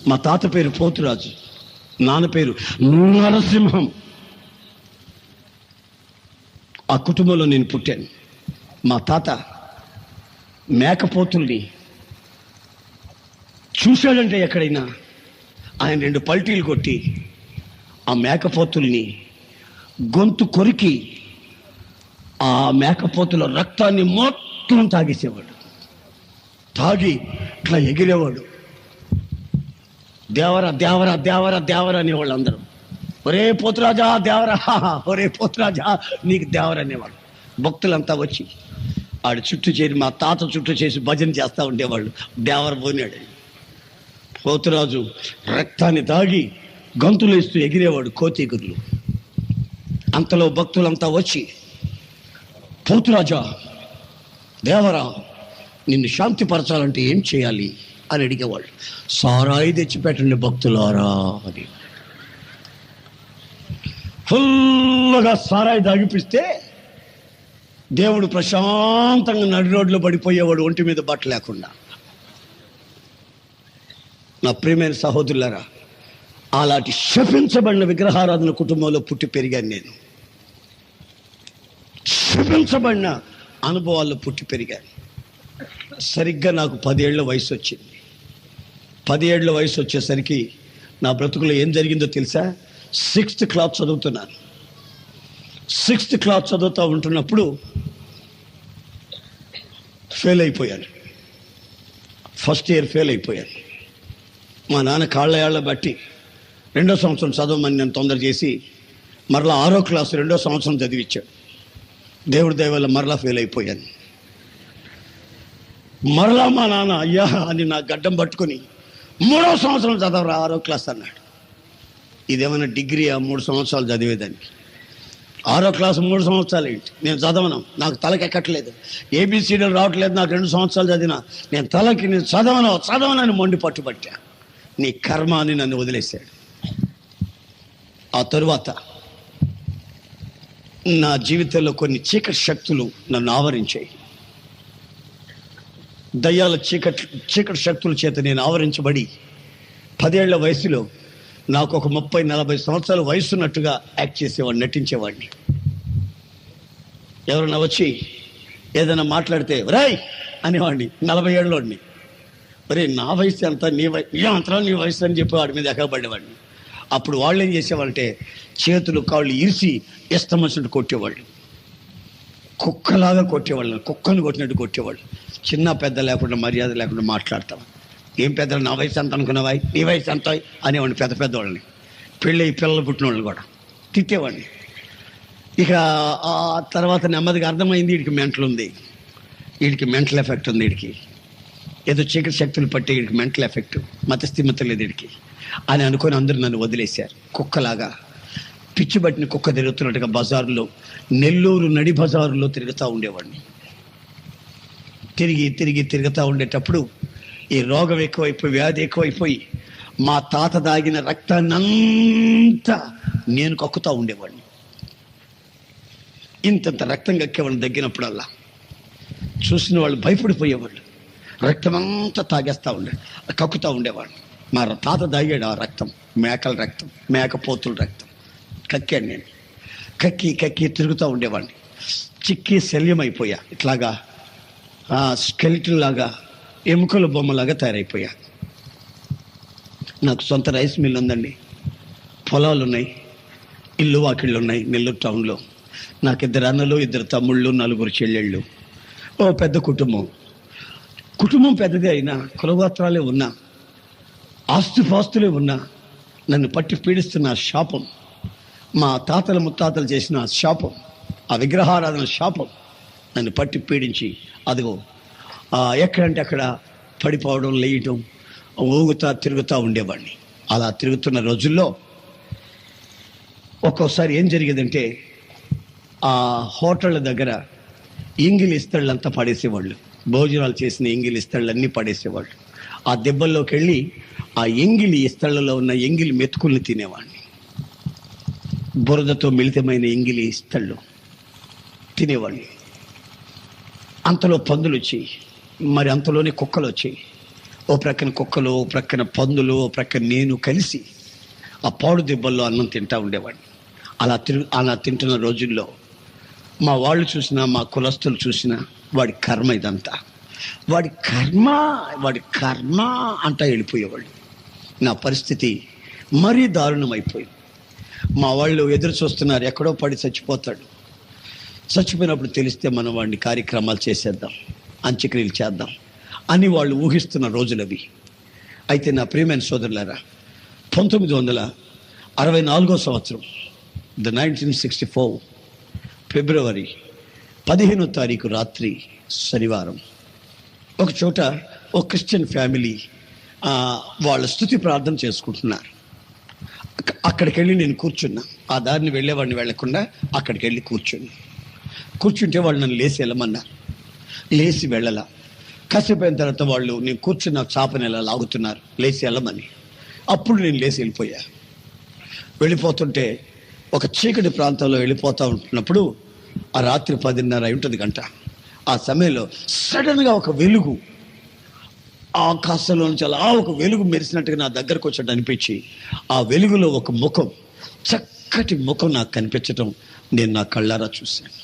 మా తాత పేరు పోతురాజు, నాన్న పేరు నరసింహం. ఆ కుటుంబంలో నేను పుట్టాను. మా తాత మేకపోతుల్ని చూశాడంటే ఎక్కడైనా ఆయన 2 పల్టీలు కొట్టి ఆ మేకపోతుల్ని గొంతు కొరికి ఆ మేకపోతుల రక్తాన్ని మొత్తం తాగేసేవాడు. తాగి ఇట్లా ఎగిరేవాడు. దేవరా దేవరా దేవరా దేవరా అనేవాళ్ళు అందరూ. ఒరే పోతురాజా దేవరా, ఒరే పోతురాజా నీకు దేవరా అనేవాడు. భక్తులంతా వచ్చి ఆడు చుట్టూ చేరి మా తాత చుట్టూ చేసి భజన చేస్తూ ఉండేవాళ్ళు. దేవర పోయినాడు. పోతురాజు రక్తాన్ని తాగి గంతులేస్తూ ఎగిరేవాడు కోతెగురులు. అంతలో భక్తులంతా వచ్చి, పోతురాజా దేవరా నిన్ను శాంతిపరచాలంటే ఏం చేయాలి అని అడిగేవాళ్ళు. సారాయి తెచ్చిపెట్టండి భక్తులారా అని. ఫుల్గా సారాయి తాగిపిస్తే దేవుడు ప్రశాంతంగా నడి రోడ్లో పడిపోయేవాడు, ఒంటి మీద బట్ట లేకుండా. నా ప్రియమైన సహోదరులారా, అలాంటి శపించబడిన విగ్రహారాధన కుటుంబంలో పుట్టి పెరిగాను నేను. శపించబడిన అనుభవాల్లో పుట్టి పెరిగాను. సరిగ్గా నాకు 10 ఏళ్ల వయసు వచ్చింది. 10 ఏళ్ల వయసు వచ్చేసరికి నా బ్రతుకులో ఏం జరిగిందో తెలుసా? 6th క్లాస్ చదువుతున్నాను. 6th క్లాస్ చదువుతూ ఉంటున్నప్పుడు ఫెయిల్ అయిపోయాను. ఫస్ట్ ఇయర్ ఫెయిల్ అయిపోయాను. మా నాన్న కాళ్ళ బట్టి 2వ సంవత్సరం చదవమని నేను తొందర చేసి మరలా 6వ క్లాసు 2వ సంవత్సరం చదివించాడు. దేవుడి దయ వల్ల మరలా ఫెయిల్ అయిపోయాను. మరలా మా నాన్న అయ్యా అని నా గడ్డం పట్టుకొని 3వ సంవత్సరం చదవరా 6వ క్లాస్ అన్నాడు. ఇదేమైనా డిగ్రీ 3 సంవత్సరాలు చదివేదానికి? 6వ క్లాసు 3 సంవత్సరాలు ఏంటి? నేను చదవను, నాకు తలకి ఎక్కట్లేదు, ఏబిసిడీలు రావట్లేదు, నాకు 2 సంవత్సరాలు చదివినా నేను చదవనని మొండి పట్టుబట్టా. నీ కర్మ అని నన్ను వదిలేశాడు. ఆ తరువాత నా జీవితంలో కొన్ని చీకటి శక్తులు నన్ను ఆవరించాయి. దయ్యాల చీకటి శక్తుల చేత నేను ఆవరించబడి 10 ఏళ్ల వయసులో నాకు ఒక 30-40 సంవత్సరాల వయసున్నట్టుగా యాక్ట్ చేసేవాడిని, నటించేవాడిని. ఎవరన్నా వచ్చి ఏదైనా మాట్లాడితే రాయ్ అనేవాడిని. 40 ఏళ్ళలోడిని. ఒరే నా వయసు ఎంత, నీ వయసు అని చెప్పి వాడి మీద ఎక్కబడేవాడిని. అప్పుడు వాళ్ళు ఏం చేసేవాళ్ళంటే చేతులు కాళ్ళు ఇరిసి ఇష్టమొచ్చినట్టు కొట్టేవాళ్ళు. కుక్కలాగా కొట్టేవాళ్ళు, కుక్కను కొట్టినట్టు కొట్టేవాళ్ళు. చిన్న పెద్ద లేకుండా మర్యాద లేకుండా మాట్లాడతాం. ఏం పెద్దలు, నా వయసు ఎంత అనుకున్నావా, నీ వయసు ఎంత అనేవాడిని. పెద్దవాళ్ళని, పిల్లలు పుట్టిన వాళ్ళని కూడా తిట్టేవాడిని. ఇక ఆ తర్వాత నెమ్మదిగా అర్థమైంది వీడికి మెంటల్ ఉంది, వీడికి మెంటల్ ఎఫెక్ట్ ఉంది, వీడికి ఏదో చీకటి శక్తులు పట్టి వీడికి మెంటల్ ఎఫెక్ట్, మతస్థిమత లేదు వీడికి అని అనుకొని అందరూ నన్ను వదిలేశారు. కుక్కలాగా పిచ్చి పట్టిన కుక్క తిరుగుతున్నట్టుగా బజారులో, నెల్లూరు నడి బజారులో తిరుగుతూ ఉండేవాడిని. తిరుగుతూ ఉండేటప్పుడు ఈ రోగం ఎక్కువైపోయి, వ్యాధి ఎక్కువైపోయి మా తాత దాగిన రక్తాన్నంతా నేను కక్కుతూ ఉండేవాడిని. ఇంతంత రక్తం కక్కేవాడిని. దగ్గినప్పుడల్లా చూసిన వాళ్ళు భయపడిపోయేవాళ్ళు. రక్తమంతా తాగేస్తూ కక్కుతూ ఉండేవాడిని. మా తాత దాగాడు ఆ రక్తం, మేకల రక్తం, మేకపోతుల రక్తం కక్కాను నేను. కక్కి తిరుగుతూ ఉండేవాడిని. చిక్కి శల్యం అయిపోయా. ఇట్లాగా స్కెలిటన్ లాగా, ఎముకల బొమ్మలాగా తయారైపోయా. నాకు సొంత రైస్ మిల్ ఉందండి, పొలాలు ఉన్నాయి, ఇల్లు వాకిళ్ళు ఉన్నాయి నెల్లూరు టౌన్లో. నాకు 2 అన్నలు, 2 తమ్ముళ్ళు, 4 చెల్లెళ్ళు. ఓ పెద్ద కుటుంబం పెద్దదే అయినా, కులగోత్రాలే ఉన్నా, ఆస్తుపాస్తులే ఉన్నా, నన్ను పట్టి పీడిస్తున్న శాపం, మా తాతల ముత్తాతలు చేసిన శాపం, ఆ విగ్రహారాధన శాపం నన్ను పట్టి పీడించి అదిగో ఎక్కడంటే అక్కడ పడిపోవడం, లేయటం, తిరుగుతూ ఉండేవాడిని. అలా తిరుగుతున్న రోజుల్లో ఒక్కోసారి ఏం జరిగేదంటే ఆ హోటళ్ళ దగ్గర ఎంగిలి ఇస్తళ్ళంతా పడేసేవాళ్ళు. భోజనాలు చేసిన ఎంగిలి ఇస్తళ్ళన్నీ పడేసేవాళ్ళు. ఆ దెబ్బల్లోకి వెళ్ళి ఆ ఎంగిలి ఇస్తళ్ళలో ఉన్న ఎంగిలి మెతుకుల్ని తినేవాడిని. బురదతో మిళితమైన ఎంగిలి ఇస్తళ్ళు తినేవాడిని. అంతలో పందులు వచ్చాయి, మరి అంతలోనే కుక్కలు వచ్చాయి. ఓ ప్రక్కన కుక్కలు, ఓ ప్రక్కన పందులు, ఓ ప్రక్కన నేను కలిసి ఆ పాడు దెబ్బల్లో అన్నం తింటూ ఉండేవాడిని. అలా తింటున్న రోజుల్లో మా వాళ్ళు చూసినా, మా కులస్తులు చూసినా వాడి కర్మ ఇదంతా, వాడి కర్మ అంటా వెళ్ళిపోయేవాళ్ళు. నా పరిస్థితి మరీ దారుణం అయిపోయింది. మా వాళ్ళు ఎదురు చూస్తున్నారు, ఎక్కడో పడి చచ్చిపోతాడు, చచ్చిపోయినప్పుడు తెలిస్తే మనం వాడిని కార్యక్రమాలు చేసేద్దాం, అంత్యక్రియలు చేద్దాం అని వాళ్ళు ఊహిస్తున్న రోజులవి. అయితే నా ప్రియమైన సోదరులారా, 1964 సంవత్సరం 1964 ఫిబ్రవరి 15వ తారీఖు రాత్రి శనివారం ఒక చోట ఒక క్రిస్టియన్ ఫ్యామిలీ వాళ్ళ స్తుతి ప్రార్థన చేసుకుంటున్నారు. అక్కడికి వెళ్ళి నేను కూర్చున్నా. ఆ దారిని వెళ్ళేవాడిని వెళ్లకుండా అక్కడికి వెళ్ళి కూర్చుంటే వాళ్ళు నన్ను లేచి వెళ్ళమన్నారు. లేచి వెళ్ళలా. కాసేపు అయిన తర్వాత వాళ్ళు నేను కూర్చున్న చాపని ఎలా లాగుతున్నారు లేచి వెళ్ళమని. అప్పుడు నేను లేచి వెళ్ళిపోతుంటే ఒక చీకటి ప్రాంతంలో వెళ్ళిపోతూ ఉంటున్నప్పుడు ఆ రాత్రి 10:30 అయి ఉంటుంది గంట. ఆ సమయంలో సడన్గా ఒక వెలుగు ఆకాశంలో నుంచి అలా ఒక వెలుగు మెరిసినట్టుగా నా దగ్గరకు వచ్చాడు అనిపించి, ఆ వెలుగులో ఒక ముఖం, చక్కటి ముఖం నాకు కనిపించటం నేను నా కళ్ళారా చూశాను.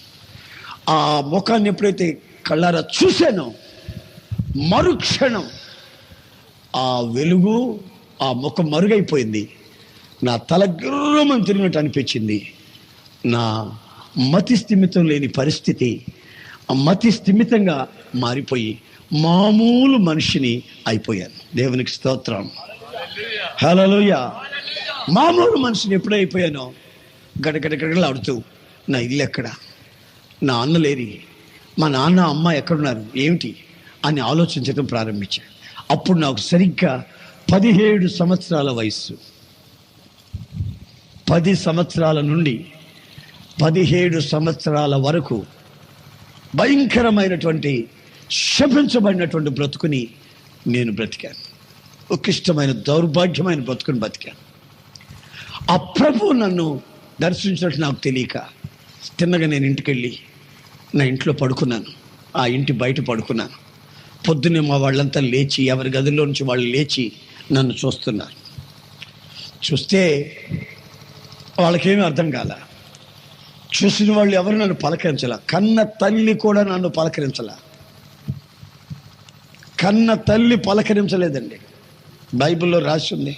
ఆ ముఖాన్ని ఎప్పుడైతే కళ్ళారా చూశానో మరుక్షణం ఆ వెలుగు, ఆ ముఖం మరుగైపోయింది. నా తల గిర్రమని తిరిగినట్టు అనిపించింది. నా మతి స్థిమితం లేని పరిస్థితి మతి స్థిమితంగా మారిపోయి మామూలు మనిషిని అయిపోయాను. దేవునికి స్తోత్రం, హల్లెలూయా. మామూలు మనిషిని ఎప్పుడైపోయానో గడగడగడలాడుతూ నా ఇల్లు ఎక్కడ, నా అన్న లేరి, మా నాన్న అమ్మ ఎక్కడున్నారు ఏమిటి అని ఆలోచించడం ప్రారంభించాను. అప్పుడు నాకు సరిగ్గా 17 సంవత్సరాల వయస్సు. 10 సంవత్సరాల నుండి 17 సంవత్సరాల వరకు భయంకరమైనటువంటి శపించబడినటువంటి బ్రతుకుని నేను బ్రతికాను. ఉత్కృష్టమైన దౌర్భాగ్యమైన బ్రతుకుని బతికాను. ఆ ప్రభు నన్ను దర్శించినట్టు నాకు తెలియక తిన్నగా నేను ఇంటికి వెళ్ళి నా ఇంట్లో పడుకున్నాను. ఆ ఇంటి బయట పడుకున్నాను. పొద్దున్నే మా వాళ్ళంతా లేచి, ఎవరి గదిలో నుంచి వాళ్ళు లేచి నన్ను చూస్తున్నారు. చూస్తే వాళ్ళకేమీ అర్థం కాల. చూసిన వాళ్ళు ఎవరు నన్ను పలకరించాల. కన్న తల్లి కూడా నన్ను పలకరించాల. కన్న తల్లి పలకరించలేదండి. బైబిల్లో రాసి ఉంది,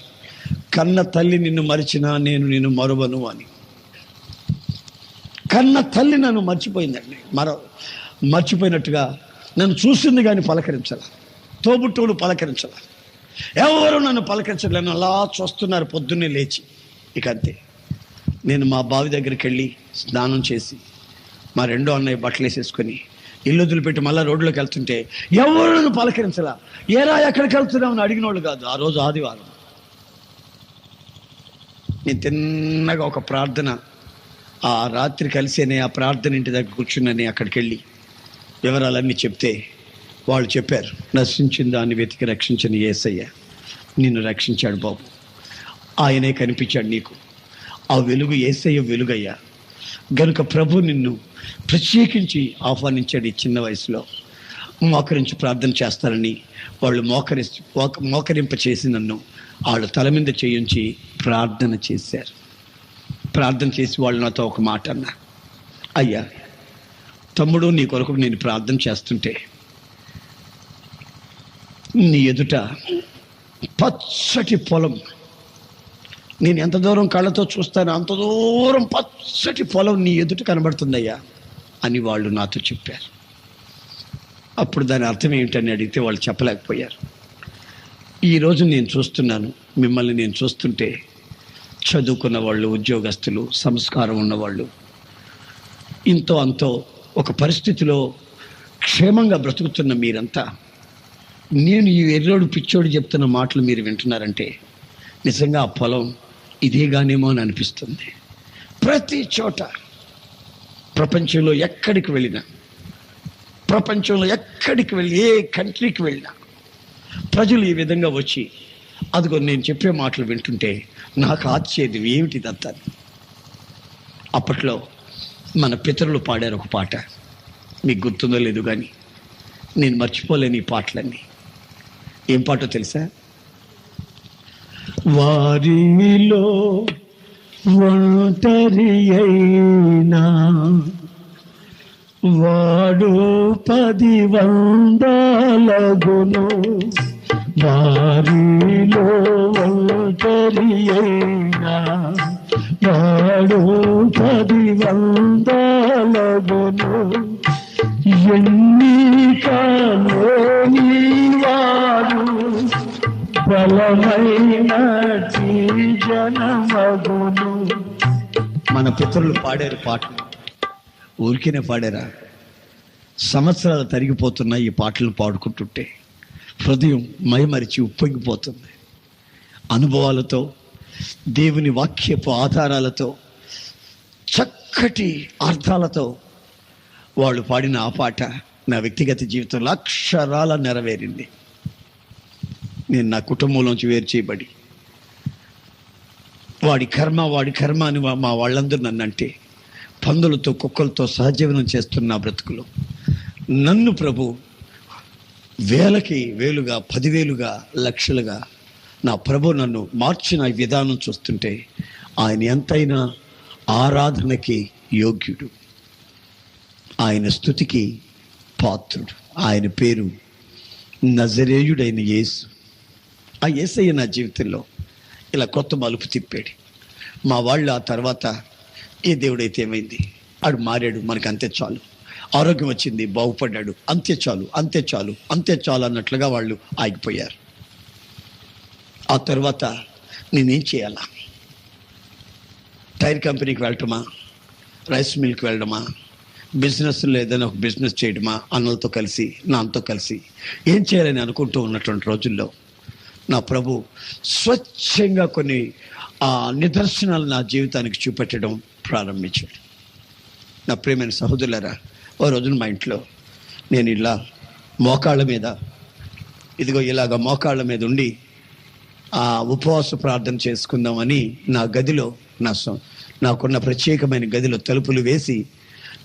కన్న తల్లి నిన్ను మరిచినా నేను నిన్ను మరువను అని. కన్న తల్లి నన్ను మర్చిపోయిందండి. మర్చిపోయినట్టుగా నన్ను చూసింది కానీ పలకరించాల. తోబుట్టువులు పలకరించాల. ఎవరు నన్ను పలకరించలేదు. అలా చూస్తున్నారు పొద్దున్నే లేచి. ఇక అంతే. నేను మా బావి దగ్గరికి వెళ్ళి స్నానం చేసి మా రెండో అన్నయ్య బట్టలు వేసేసుకొని ఇల్లు వదిలిపెట్టి మళ్ళీ రోడ్లోకి వెళ్తుంటే ఎవరు నన్ను పలకరించలా. ఏరా ఎక్కడికి వెళ్తున్నావు అని అడిగిన వాళ్ళు కాదు. ఆ రోజు ఆదివారం. నేను తిన్నగా ఒక ప్రార్థన ఆ రాత్రి కలిసేనే ఆ ప్రార్థన ఇంటి దగ్గర కూర్చున్నాను. అక్కడికి వెళ్ళి వివరాలన్నీ చెప్తే వాళ్ళు చెప్పారు, నశించిన దాన్ని వెతికి రక్షించిన యేసయ్య నిన్ను రక్షించాడు బాబు. ఆయనే కనిపించాడు నీకు. ఆ వెలుగు యేసయ్య వెలుగయ్యా. గనుక ప్రభు నిన్ను ప్రత్యేకించి ఆహ్వానించాడు. ఈ చిన్న వయసులో మోకరించి ప్రార్థన చేస్తారని వాళ్ళు మోకరింప చేసి నన్ను వాళ్ళ తల మీద చేయించి ప్రార్థన చేశారు. ప్రార్థన చేసి వాళ్ళు నాతో ఒక మాట అన్నారు, అయ్యా తమ్ముడు, నీ కొరకు నేను ప్రార్థన చేస్తుంటే నీ ఎదుట పచ్చటి పొలం, నేను ఎంత దూరం కళ్ళతో చూస్తానో అంత దూరం పచ్చటి పొలం నీ ఎదుట కనబడుతుందయ్యా అని వాళ్ళు నాతో చెప్పారు. అప్పుడు దాని అర్థం ఏమిటని అడిగితే వాళ్ళు చెప్పలేకపోయారు. ఈరోజు నేను చూస్తున్నాను మిమ్మల్ని. నేను చూస్తుంటే చదువుకున్న వాళ్ళు, ఉద్యోగస్తులు, సంస్కారం ఉన్నవాళ్ళు, ఇంతో అంతో ఒక పరిస్థితిలో క్షేమంగా బ్రతుకుతున్న మీరంతా నేను ఈ ఎర్రోడు పిచ్చోడు చెప్తున్న మాటలు మీరు వింటున్నారంటే నిజంగా ఆ పొలం ఇదేగానేమో అని అనిపిస్తుంది. ప్రతి చోట ప్రపంచంలో ఎక్కడికి వెళ్ళినా, ఏ కంట్రీకి వెళ్ళినా ప్రజలు ఈ విధంగా వచ్చి అదిగో నేను చెప్పే మాటలు వింటుంటే నాకు ఆశ్చర్యం, ఏమిటిదంతా. అప్పట్లో మన పితరులు పాడారు ఒక పాట, మీకు గుర్తుందో లేదు కానీ నేను మర్చిపోలేని ఈ పాటలన్నీ. ఏం పాటో తెలుసా? వారిలో ఒంటరి అయినా వాడు 10 వందలగును, వారిలో ఒంటరి అయినా వాడు 10 వందలగును, ఎన్నికలోని వారు బలమైన జనమగును. మన పితరులు పాడారు పాటలు, ఊరికేనే పాడారా? సంవత్సరాలు తరిగిపోతున్న ఈ పాటలు పాడుకుంటుంటే హృదయం మైమరిచి ఉప్పొంగిపోతుంది. అనుభవాలతో, దేవుని వాక్యపు ఆధారాలతో, చక్కటి అర్థాలతో వాళ్ళు పాడిన ఆ పాట నా వ్యక్తిగత జీవితంలో అక్షరాల నెరవేరింది. నేను నా కుటుంబంలోంచి వేరు చేయబడి వాడి కర్మ అని మా వాళ్ళందరూ నన్ను అంటే, పందులతో కుక్కలతో సహజీవనం చేస్తున్న బ్రతుకులు నన్ను ప్రభు వేలకి వేలుగా, 10,000గా, లక్షలుగా నా ప్రభు నన్ను మార్చిన విధానం చూస్తుంటే ఆయన ఎంతైనా ఆరాధనకి యోగ్యుడు, ఆయన స్తుతికి పాత్రుడు. ఆయన పేరు నజరేయుడైన యేసు. ఆ యేసయ్య నా జీవితంలో ఇలా కొత్త మలుపు తిప్పాడు. మా వాళ్ళు ఆ తర్వాత ఏ దేవుడైతే ఏమైంది, ఆడు మారాడు, మనకు అంతే చాలు, ఆరోగ్యం వచ్చింది, బాగుపడ్డాడు, అంతే చాలు, అంతే చాలు, అంతే చాలు అన్నట్లుగా వాళ్ళు ఆగిపోయారు. ఆ తర్వాత నేనేం చేయాలా? టైర్ కంపెనీకి వెళ్ళటమా, రైస్ మిల్కి వెళ్ళడమా, బిజినెస్లో ఏదైనా ఒక బిజినెస్ చేయడమా, అన్నలతో కలిసి, నాన్నతో కలిసి ఏం చేయాలని అనుకుంటూ ఉన్నటువంటి రోజుల్లో నా ప్రభు స్వచ్ఛంగా కొన్ని నిదర్శనాలు నా జీవితానికి చూపెట్టడం ప్రారంభించాడు. నా ప్రియమైన సహోదరులారా, ఓ రోజున మా ఇంట్లో నేను ఇలా మోకాళ్ళ మీద, ఇదిగో ఇలాగ మోకాళ్ళ మీద ఉండి ఉపవాస ప్రార్థన చేసుకుందామని నా గదిలో, నాకున్న ప్రత్యేకమైన గదిలో తలుపులు వేసి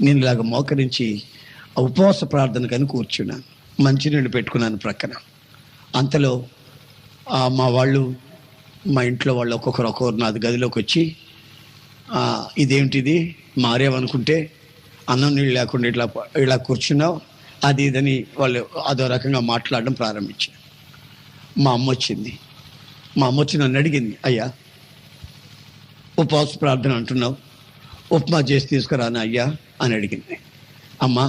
నేను ఇలాగ మోకరించి ఉపవాస ప్రార్థనకని కూర్చున్నాను. మంచినీళ్ళు పెట్టుకున్నాను ప్రక్కన. అంతలో మా వాళ్ళు, మా ఇంట్లో వాళ్ళు ఒక్కొక్కరు నా గదిలోకి వచ్చి, ఇదేంటిది మారేవనుకుంటే అన్నం నీళ్ళు లేకుండా ఇలా కూర్చున్నావు, అది ఇదని వాళ్ళు అదో రకంగా మాట్లాడడం ప్రారంభించారు. మా అమ్మ వచ్చింది. మా అమ్మ వచ్చి నన్ను అడిగింది, అయ్యా ఉపవాస ప్రార్థన అంటున్నావు, ఉప్మా చేసి తీసుకురాను అయ్యా అని అడిగింది. అమ్మ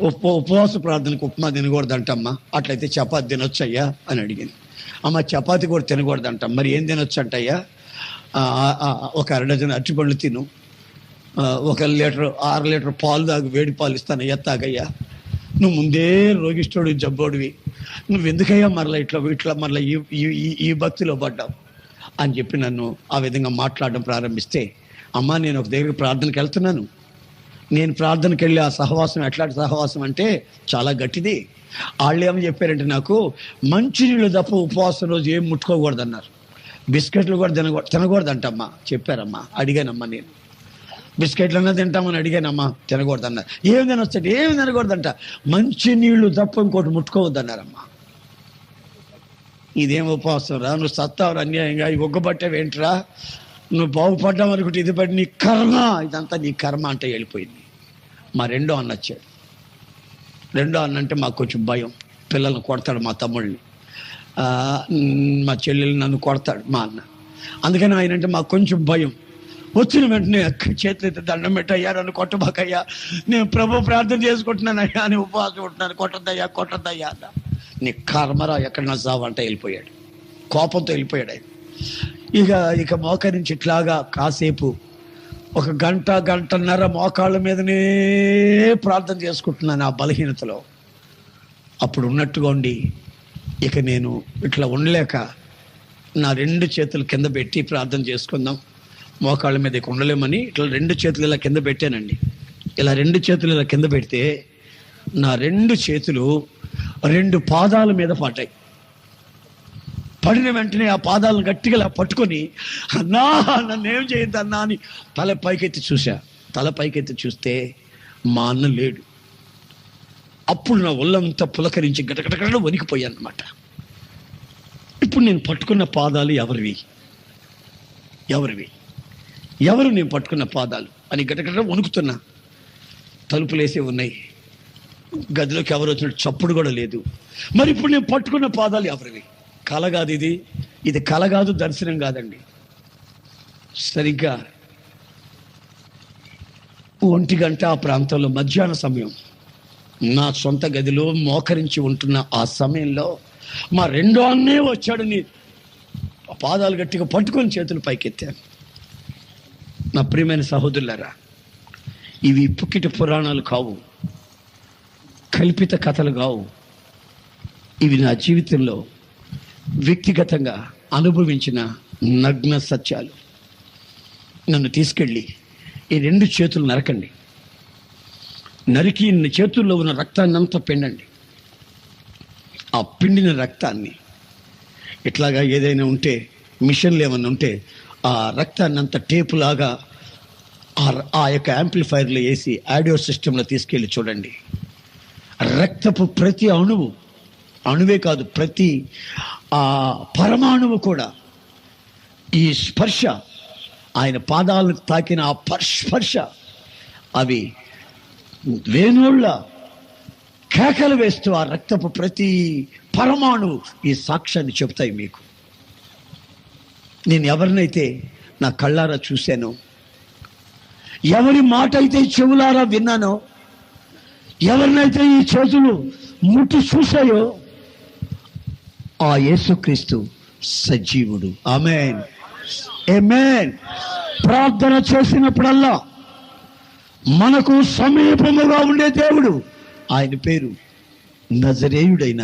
ఉపవాస ప్రార్థనకు ఉప్మా తినకూడదంటమ్మా, అట్లయితే చపాతి తినొచ్చు అయ్యా అని అడిగింది. అమ్మ చపాతి కూడా తినకూడదంట, మరి ఏం తినొచ్చు అంటయ్యా? ఒక 1 డజన్ అరటిపండ్లు తిను, 1 లీటర్ 6 లీటర్ పాలు తాగు, వేడి పాలు ఇస్తానయ్యా తాగయ్యా, నువ్వు ముందే రోగిష్ఠుడు జబ్బోడివి, నువ్వు ఎందుకయ్యా మరలా ఇట్లా మరలా ఈ భక్తిలో పడ్డావు అని చెప్పి నన్ను ఆ విధంగా మాట్లాడడం ప్రారంభిస్తే, అమ్మ నేను ఒక దగ్గరికి ప్రార్థనకి వెళ్తున్నాను, నేను ప్రార్థనకి వెళ్ళి ఆ సహవాసం ఎట్లాంటి సహవాసం అంటే చాలా గట్టిది. వాళ్ళు ఏమని చెప్పారంటే, నాకు మంచినీళ్ళు తప్ప ఉపవాసం రోజు ఏం ముట్టుకోకూడదన్నారు, బిస్కెట్లు కూడా తినకూడదంటమ్మా చెప్పారమ్మా. అడిగానమ్మా, నేను బిస్కెట్లు అన్నా తింటామని అడిగానమ్మా, తినకూడదన్నారు. ఏం తినొచ్చండి? ఏమి తినకూడదంట, మంచినీళ్ళు తప్ప ఇంకోటి ముట్టుకోవద్దన్నారమ్మా. ఇదేం ఉపవాసం రా, నువ్వు సత్తావు అన్యాయంగా, ఈ ఒగ్గబట్టేవేంట్రా, నువ్వు బాగుపడ్డావు అనుకుంటే ఇది బట్టి నీ కర్మ, ఇదంతా నీ కర్మ అంటే వెళ్ళిపోయింది. మా రెండో అన్న వచ్చాడు. రెండో అన్న అంటే మాకు కొంచెం భయం, పిల్లల్ని కొడతాడు, మా తమ్ముళ్ళని, మా చెల్లెలు నన్ను కొడతాడు మా అన్న. అందుకని ఆయన అంటే మాకు కొంచెం భయం. వచ్చిన వెంటనే చేతులు అయితే దండం పెట్టయ్యా, నన్ను కొట్టబాకయ్యా, నేను ప్రభు ప్రార్థన చేసుకుంటున్నానయ్యా, అని ఉపవాసం ఉంటున్నాను, కొట్టద్దయ్యా అన్న. నీ కర్మరా, ఎక్కడ నా సావంటే వెళ్ళిపోయాడు, కోపంతో వెళ్ళిపోయాడు ఆయన. ఇక మోకరించి ఇట్లాగా కాసేపు 1 గంట, 1.5 మోకాళ్ళ మీదనే ప్రార్థన చేసుకుంటున్నాను ఆ బలహీనతలో. అప్పుడు ఉన్నట్టుగా ఉండి ఇక నేను ఇట్లా ఉండలేక నా 2 చేతులు కింద పెట్టి ప్రార్థన చేసుకుందాం, మోకాళ్ళ మీద ఇక ఉండలేమని ఇట్లా 2 చేతులు ఇలా కింద పెట్టానండి. ఇలా 2 చేతులు ఇలా కింద పెడితే నా 2 చేతులు 2 పాదాల మీద పడ్డాయి. పడిన వెంటనే ఆ పాదాలను గట్టిగా ఇలా పట్టుకొని, అన్నా నన్నేం చేయొద్దు అన్నా అని తల పైకెత్తి చూస్తే మా అన్న లేడు. అప్పుడు నా ఒళ్ళంతా పులకరించి గటగటగడ వణికిపోయాను అనమాట. ఇప్పుడు నేను పట్టుకున్న పాదాలు ఎవరివి? ఎవరు నేను పట్టుకున్న పాదాలు అని గటగట వణుకుతున్నా. తలుపులేసే ఉన్నాయి, గదిలోకి ఎవరు వచ్చినట్టు చప్పుడు కూడా లేదు. మరి ఇప్పుడు నేను పట్టుకున్న పాదాలు ఎవరివి? కల కాదు ఇది కల కాదు, దర్శనం కాదండి. సరిగ్గా 1 గంట ఆ ప్రాంతంలో మధ్యాహ్న సమయం, నా సొంత గదిలో మోకరించి ఉంటున్న ఆ సమయంలో మా రెండో అన్నే వచ్చాడని పాదాలు గట్టిగా పట్టుకొని చేతులు పైకెత్తాను. నా ప్రియమైన సహోదరులారా, ఇవి పుక్కిట పురాణాలు కావు, కల్పిత కథలు కావు. ఇవి నా జీవితంలో వ్యక్తిగతంగా అనుభవించిన నగ్న సత్యాలు. నన్ను తీసుకెళ్ళి ఈ 2 చేతులు నరకండి, నరికి చేతుల్లో ఉన్న రక్తాన్ని అంతా పిండండి. ఆ పిండిన రక్తాన్ని ఇట్లాగా ఏదైనా ఉంటే, మిషన్లు ఏమన్నా ఉంటే, ఆ రక్తాన్ని అంతా టేపు లాగా ఆ యొక్క యాంప్లిఫైర్లో వేసి ఆడియో సిస్టంలో తీసుకెళ్ళి చూడండి. రక్తపు ప్రతి అణువే కాదు, ప్రతి పరమాణువు కూడా ఈ స్పర్శ, ఆయన పాదాలను తాకిన ఆ స్పర్శ, అవి వేణుళ్ళ కేకలు వేస్తూ ఆ రక్తపు ప్రతి పరమాణువు ఈ సాక్ష్యాన్ని చెప్తాయి మీకు. నేను ఎవరినైతే నా కళ్ళారా చూశానో, ఎవరి మాట అయితే చెవులారా విన్నానో, ఎవరినైతే ఈ చేతులు ముట్టి చూశాయో, ఆ యేసుక్రీస్తు సజీవుడు. ఆమేన్, ఆమేన్. ప్రార్థన చేసినప్పుడల్లా మనకు సమీపముగా ఉండే దేవుడు, ఆయన పేరు నజరేయుడైన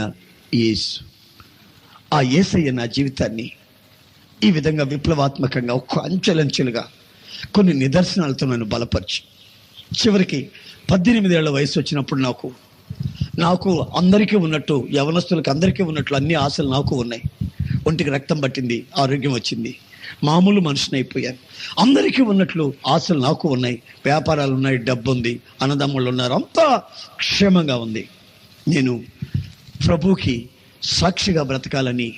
యేసు. ఆ యేసయ్య నా జీవితాన్ని ఈ విధంగా విప్లవాత్మకంగా ఒక్క అంచెలంచెలుగా కొన్ని నిదర్శనాలతో నన్ను బలపరిచి, చివరికి 18 ఏళ్ల వయసు వచ్చినప్పుడు నాకు అందరికీ ఉన్నట్టు, యవనస్తులకు అందరికీ ఉన్నట్లు అన్ని ఆశలు నాకు ఉన్నాయి. ఒంటికి రక్తం పట్టింది, ఆరోగ్యం వచ్చింది, మామూలు మనిషిని అయిపోయాను. అందరికీ ఉన్నట్లు ఆశలు నాకు ఉన్నాయి, వ్యాపారాలు ఉన్నాయి, డబ్బు ఉంది, అన్నదమ్ముళ్ళు ఉన్నారు, అంతా క్షేమంగా ఉంది. నేను ప్రభువుకి సాక్షిగా బ్రతకాలని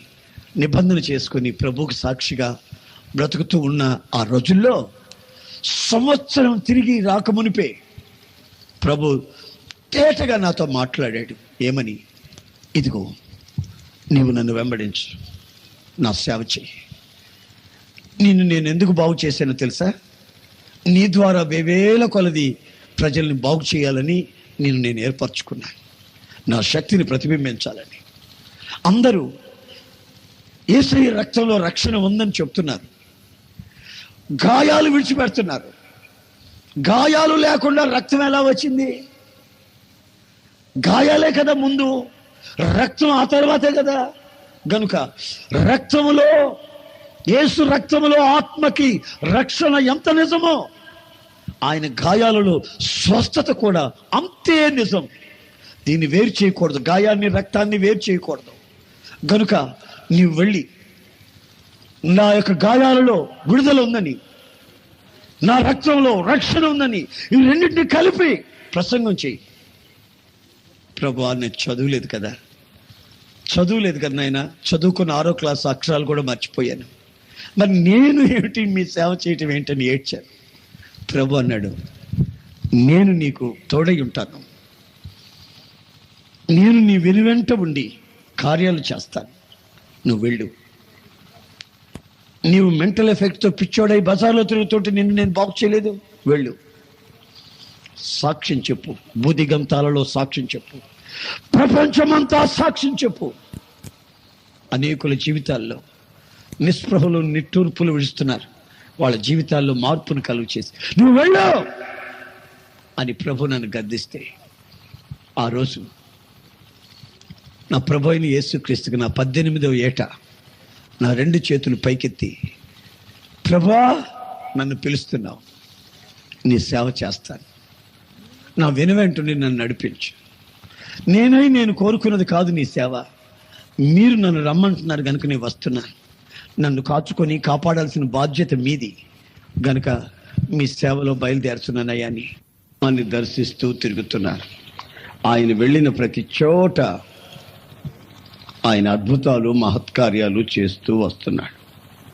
నిబంధన చేసుకొని ప్రభువుకి సాక్షిగా బ్రతుకుతూ ఉన్న ఆ రోజుల్లో, సంవత్సరం తిరిగి రాకమునిపే ప్రభు తేటగా నాతో మాట్లాడాడు. ఏమని? ఇదిగో, నీవు నన్ను వెంబడించు, నా సేవ చేయి. నేను ఎందుకు బాగు చేశానో తెలుసా? నీ ద్వారా వేవేల కొలది ప్రజల్ని బాగు చేయాలని నేను ఏర్పరచుకున్నాను, నా శక్తిని ప్రతిబింబించాలని. అందరూ యేసయ్య రక్తంలో రక్షణ ఉందని చెప్తున్నారు, గాయాలు విడిచిపెడుతున్నారు. గాయాలు లేకుండా రక్తం ఎలా వచ్చింది? గాయాలే కదా ముందు, రక్తం ఆ తర్వాతే కదా. గనుక రక్తములో, యేసు రక్తములో ఆత్మకి రక్షణ ఎంత నిజమో, ఆయన గాయాలలో స్వస్థత కూడా అంతే నిజం. దీన్ని వేరు చేయకూడదు, గాయాన్ని రక్తాన్ని వేరు చేయకూడదు. గనుక నీవు వెళ్ళి నా యొక్క గాయాలలో విడుదల ఉందని, నా రక్తంలో రక్షణ ఉందని, ఈ రెండింటిని కలిపి ప్రసంగం చేయి. ప్రభు, నేను చదువులేదు కదా నాయన, చదువుకున్న 6వ క్లాస్ అక్షరాలు కూడా మర్చిపోయాను, మరి నేను ఏమిటి మీ సేవ చేయటం ఏంటని ఏడ్చాను. ప్రభు అన్నాడు, నేను నీకు తోడై ఉంటాను, నేను నీ వెనువెంట ఉండి కార్యాలు చేస్తాను, నువ్వు వెళ్ళు. నీవు మెంటల్ ఎఫెక్ట్తో పిచ్చోడై బజార్లో తిరుగుతుంటే నేను బాగు చేయలేదు, వెళ్ళు, సాక్ష్యం చెప్పు, బూదిగంతాలలో సాక్ష్యం చెప్పు, ప్రపంచమంతా సాక్ష్యం చెప్పు. అనేకుల జీవితాల్లో నిస్పృహలు, నిట్టూర్పులు విడుస్తున్నారు, వాళ్ళ జీవితాల్లో మార్పును కలుగు చేసి నువ్వు వెళ్ళు అని ప్రభు నన్ను గద్దిస్తే, ఆ రోజు నా ప్రభు అయిన యేసుక్రీస్తుకి నా 18వ ఏట నా 2 చేతులు పైకెత్తి, ప్రభా నన్ను పిలుస్తున్నావు, నీ సేవ చేస్తాను, నా వెనువెంటనే నన్ను నడిపించు. నేను కోరుకున్నది కాదు నీ సేవ, మీరు నన్ను రమ్మంటున్నారు కనుక నేను వస్తున్నాను. నన్ను కాచుకొని కాపాడాల్సిన బాధ్యత మీది గనుక మీ సేవలో బయలుదేరుతున్నానయ్యా అని నన్ను దర్శిస్తూ తిరుగుతున్నారు. ఆయన వెళ్ళిన ప్రతి చోట ఆయన అద్భుతాలు మహత్కార్యాలు చేస్తూ వస్తున్నాడు.